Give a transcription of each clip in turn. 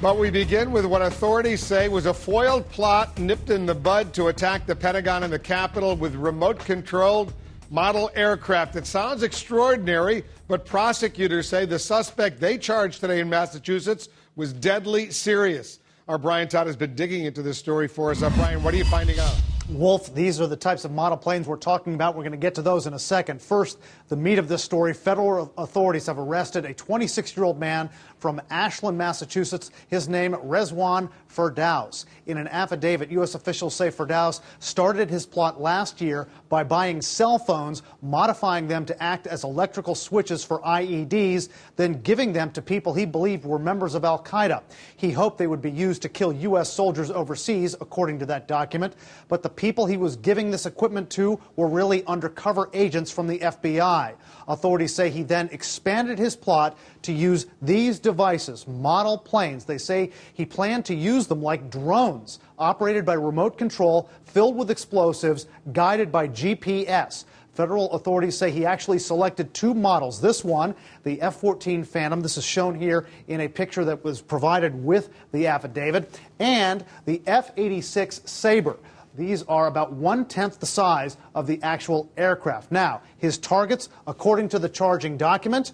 But we begin with what authorities say was a foiled plot nipped in the bud to attack the Pentagon and the Capitol with remote-controlled model aircraft. It sounds extraordinary, but prosecutors say the suspect they charged today in Massachusetts was deadly serious. Our Brian Todd has been digging into this story for us. Brian, what are you finding out? Wolf, these are the types of model planes we're talking about. We're going to get to those in a second. First, the meat of this story. Federal authorities have arrested a 26-year-old man from Ashland, Massachusetts. His name, Rezwan Firdaus. In an affidavit, U.S. officials say Firdaus started his plot last year by buying cell phones, modifying them to act as electrical switches for IEDs, then giving them to people he believed were members of al-Qaeda. He hoped they would be used to kill U.S. soldiers overseas, according to that document. But the people he was giving this equipment to were really undercover agents from the FBI. Authorities say he then expanded his plot to use these devices, model planes. They say he planned to use them like drones, operated by remote control, filled with explosives, guided by GPS. Federal authorities say he actually selected two models. This one, the F-14 Phantom, this is shown here in a picture that was provided with the affidavit, and the F-86 Sabre. These are about one-tenth the size of the actual aircraft. Now, his targets, according to the charging document,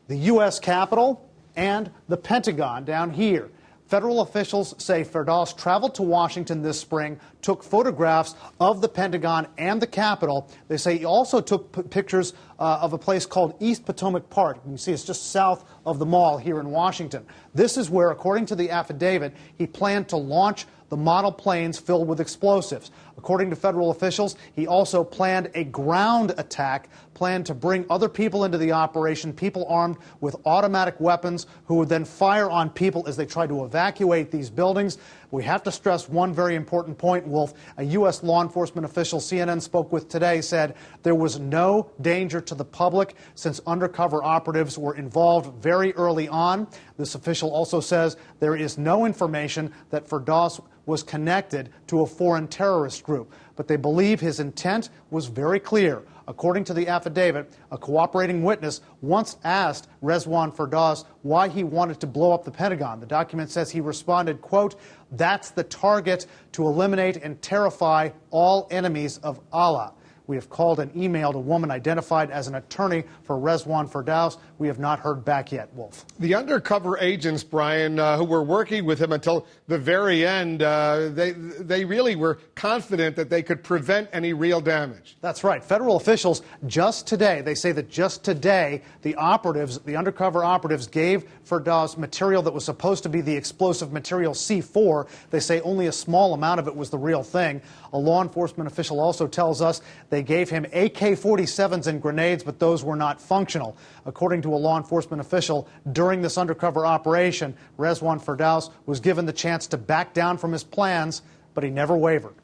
the U.S. Capitol and the Pentagon down here. Federal officials say Firdaus traveled to Washington this spring, took photographs of the Pentagon and the Capitol. They say he also took pictures of a place called East Potomac Park. You can see it's just south of the mall here in Washington. This is where, according to the affidavit, he planned to launch the model planes filled with explosives. According to federal officials, he also planned a ground attack, planned to bring other people into the operation, people armed with automatic weapons who would then fire on people as they tried to evacuate these buildings. We have to stress one very important point, Wolf. A U.S. law enforcement official CNN spoke with today said there was no danger to the public since undercover operatives were involved very early on. This official also says there is no information that Firdaus was connected to a foreign terrorist group, but they believe his intent was very clear. According to the affidavit, a cooperating witness once asked Rezwan Firdaus why he wanted to blow up the Pentagon. The document says he responded, quote, "That's the target, to eliminate and terrify all enemies of Allah." We have called and emailed a woman identified as an attorney for Rezwan Firdaus. We have not heard back yet, Wolf. The undercover agents, Brian, who were working with him until the very end, they really were confident that they could prevent any real damage. That's right. Federal officials just today, they say that just today, the undercover operatives gave Firdaus material that was supposed to be the explosive material C4. They say only a small amount of it was the real thing. A law enforcement official also tells us they gave him AK-47s and grenades, but those were not functional. According to a law enforcement official, during this undercover operation, Rezwan Firdaus was given the chance to back down from his plans, but he never wavered.